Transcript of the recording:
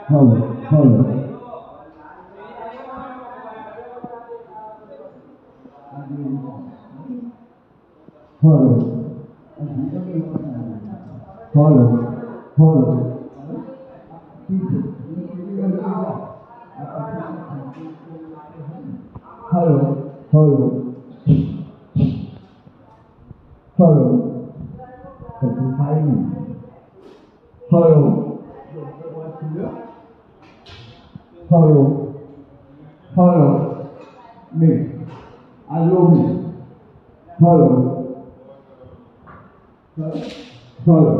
Follow, follow. Follow. Follow. Follow. Follow. Follow. Follow. Follow. Follow. Follow. Me. Allow me. Follow. Follow.